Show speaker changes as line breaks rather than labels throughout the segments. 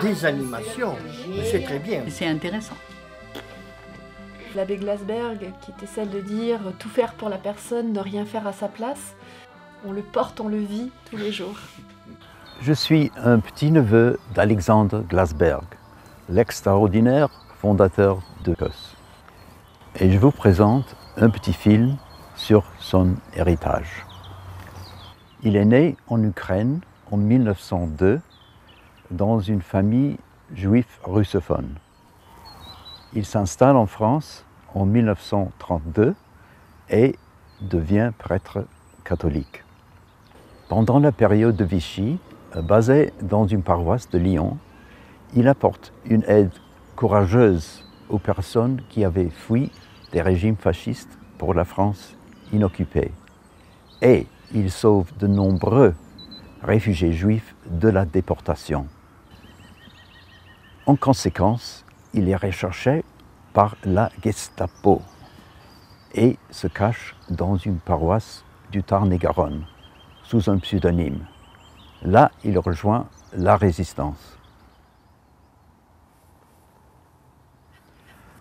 des animations. C'est très bien.
C'est intéressant.
L'abbé Glasberg, qui était celle de dire « tout faire pour la personne, ne rien faire à sa place », on le porte, on le vit tous les jours.
Je suis un petit-neveu d'Alexandre Glasberg, l'extraordinaire fondateur de COS. Et je vous présente un petit film sur son héritage. Il est né en Ukraine en 1902 dans une famille juive russophone. Il s'installe en France en 1932 et devient prêtre catholique. Pendant la période de Vichy, basé dans une paroisse de Lyon, il apporte une aide courageuse aux personnes qui avaient fui des régimes fascistes pour la France inoccupée. Et il sauve de nombreux réfugiés juifs de la déportation. En conséquence, il est recherché par la Gestapo et se cache dans une paroisse du Tarn-et-Garonne sous un pseudonyme. Là, il rejoint la résistance.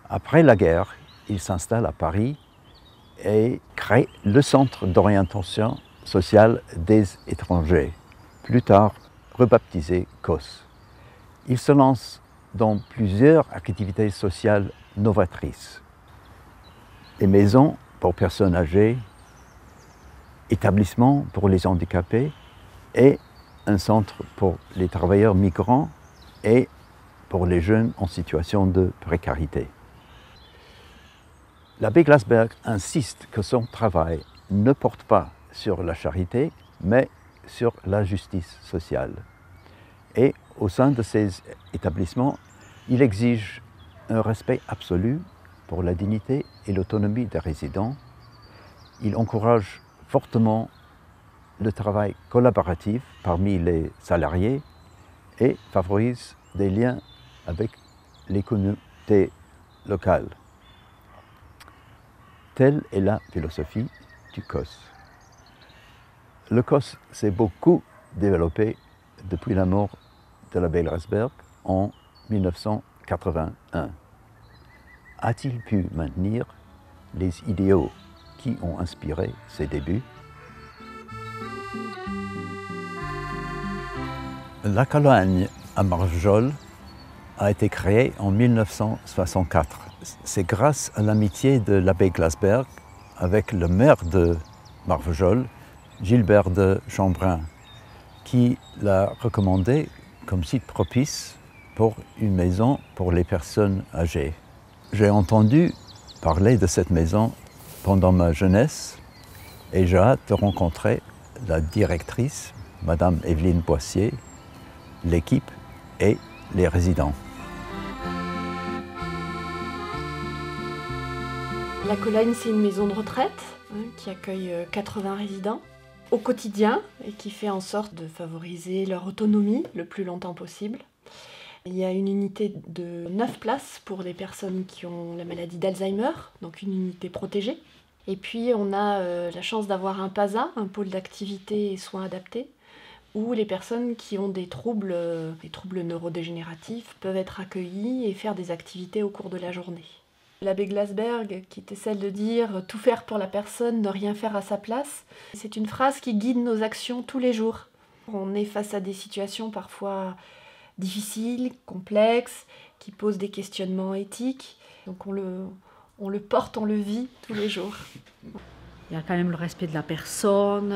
Après la guerre, il s'installe à Paris et crée le Centre d'orientation sociale des étrangers, plus tard rebaptisé COS. Il se lance dans plusieurs activités sociales novatrices. Des maisons pour personnes âgées, établissements pour les handicapés et un centre pour les travailleurs migrants et pour les jeunes en situation de précarité. L'abbé Glasberg insiste que son travail ne porte pas sur la charité, mais sur la justice sociale. Et au sein de ces établissements, il exige un respect absolu pour la dignité et l'autonomie des résidents. Il encourage fortement le travail collaboratif parmi les salariés et favorise des liens avec les communautés locales. Telle est la philosophie du COS. Le COS s'est beaucoup développé depuis la mort de l'abbé Glasberg en 1981. A-t-il pu maintenir les idéaux qui ont inspiré ses débuts? La Cologne à Marvejols a été créée en 1964. C'est grâce à l'amitié de l'abbé Glasberg avec le maire de Marvejols, Gilbert de Chambrun, qui l'a recommandé comme site propice pour une maison pour les personnes âgées. J'ai entendu parler de cette maison pendant ma jeunesse et j'ai hâte de rencontrer la directrice, Madame Evelyne Boissier, l'équipe et les résidents.
La Cologne, c'est une maison de retraite qui accueille 80 résidents au quotidien et qui fait en sorte de favoriser leur autonomie le plus longtemps possible. Il y a une unité de 9 places pour les personnes qui ont la maladie d'Alzheimer, donc une unité protégée. Et puis on a la chance d'avoir un PASA, un pôle d'activité et soins adaptés, où les personnes qui ont des troubles neurodégénératifs peuvent être accueillies et faire des activités au cours de la journée. L'abbé Glasberg, qui était celle de dire « tout faire pour la personne, ne rien faire à sa place », c'est une phrase qui guide nos actions tous les jours. On est face à des situations parfois difficiles, complexes, qui posent des questionnements éthiques. Donc on le porte, on le vit tous les jours.
Il y a quand même le respect de la personne,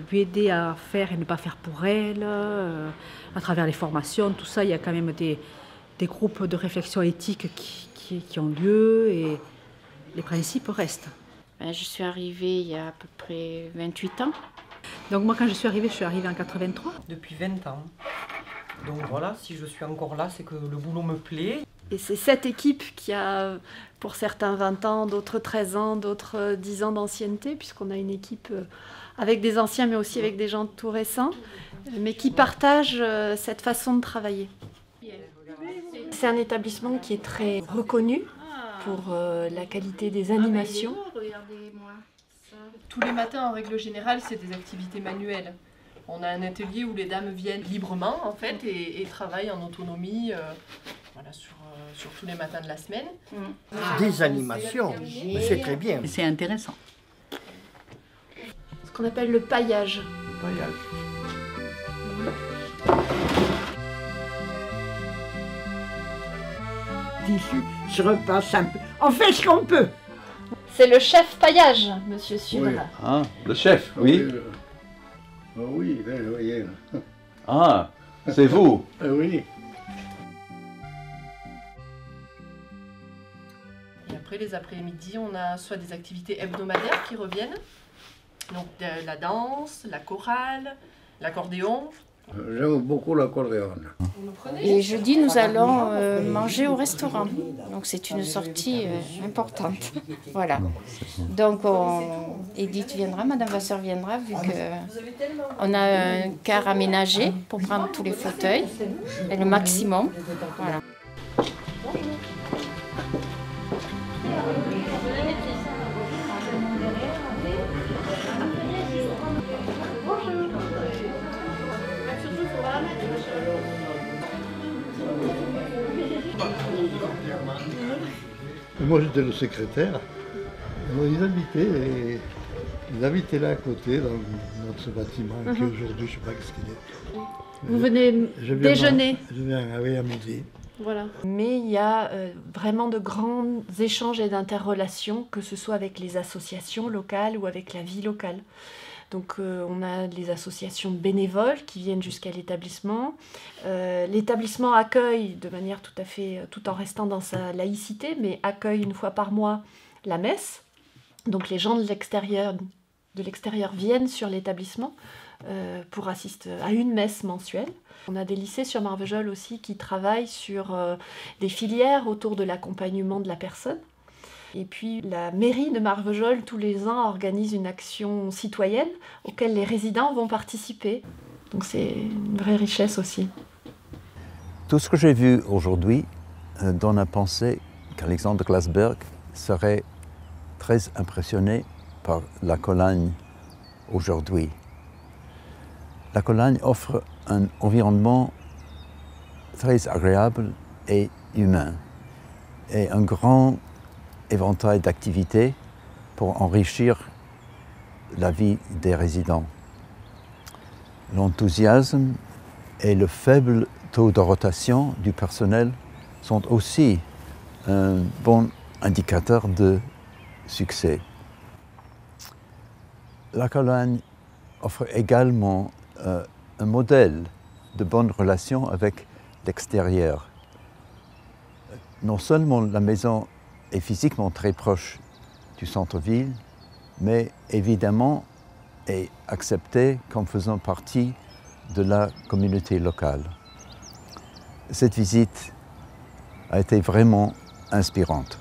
lui aider à faire et ne pas faire pour elle, à travers les formations, tout ça, il y a quand même des groupes de réflexion éthique qui ont lieu et les principes restent.
Je suis arrivée il y a à peu près 28 ans.
Donc moi quand je suis arrivée en 83.
Depuis 20 ans. Donc voilà, si je suis encore là, c'est que le boulot me plaît.
Et c'est cette équipe qui a, pour certains 20 ans, d'autres 13 ans, d'autres 10 ans d'ancienneté, puisqu'on a une équipe avec des anciens, mais aussi avec des gens tout récents, mais qui partagent cette façon de travailler. C'est un établissement qui est très reconnu pour la qualité des animations.
Tous les matins, en règle générale, c'est des activités manuelles. On a un atelier où les dames viennent librement en fait et travaillent en autonomie voilà, sur tous les matins de la semaine.
Des animations, mais c'est très bien.
C'est intéressant.
Ce qu'on appelle le paillage.
Tissu se repasse un peu. On fait ce qu'on peut.
C'est le chef paillage, monsieur Sudre.
Oui.
Ah, le chef, oui.
Oui, là, vous voyez.
Ah, c'est vous.
Oui.
Et après les après-midi, on a soit des activités hebdomadaires qui reviennent, donc la danse, la chorale, l'accordéon.
J'aime beaucoup l'accordéon.
Et jeudi, nous allons manger au restaurant. Donc c'est une sortie importante. Voilà. Donc Edith viendra, Madame Vasseur viendra, vu qu'on a un car aménagé pour prendre tous les fauteuils, et le maximum. Voilà.
Moi j'étais le secrétaire. Ils habitaient là à côté, dans ce bâtiment, qui aujourd'hui, je ne sais pas ce qu'il est.
Vous venez déjeuner.
Je viens à midi.
Voilà. Mais il y a vraiment de grands échanges et d'interrelations, que ce soit avec les associations locales ou avec la vie locale. Donc on a les associations bénévoles qui viennent jusqu'à l'établissement. L'établissement accueille de manière tout en restant dans sa laïcité, mais accueille une fois par mois la messe. Donc les gens de l'extérieur viennent sur l'établissement pour assister à une messe mensuelle. On a des lycées sur Marvejols aussi qui travaillent sur des filières autour de l'accompagnement de la personne. Et puis la mairie de Marvejols, tous les ans, organise une action citoyenne auquel les résidents vont participer. Donc c'est une vraie richesse aussi.
Tout ce que j'ai vu aujourd'hui donne à penser qu'Alexandre de Glasberg serait très impressionné par la Colagne aujourd'hui. La Colagne offre un environnement très agréable et humain, et un grand éventail d'activités pour enrichir la vie des résidents. L'enthousiasme et le faible taux de rotation du personnel sont aussi un bon indicateur de succès. La Colagne offre également un modèle de bonne relation avec l'extérieur. Non seulement la maison est physiquement très proche du centre-ville, mais évidemment est acceptée comme faisant partie de la communauté locale. Cette visite a été vraiment inspirante.